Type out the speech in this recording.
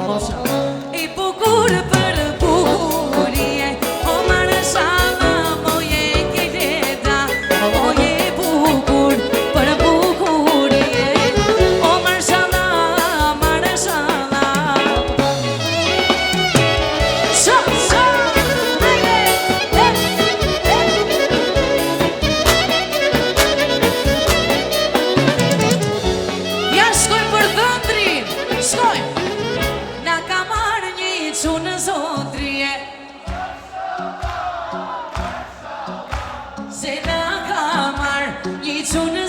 I bukur për bukurie, o Marshala moje Kileta, o je bukur për bukurie, o Marshala, Marshala. Ja shkoj për dhëndrin, shkoj. Na ka marrë një qunë zotrije, se na ka marrë një qunë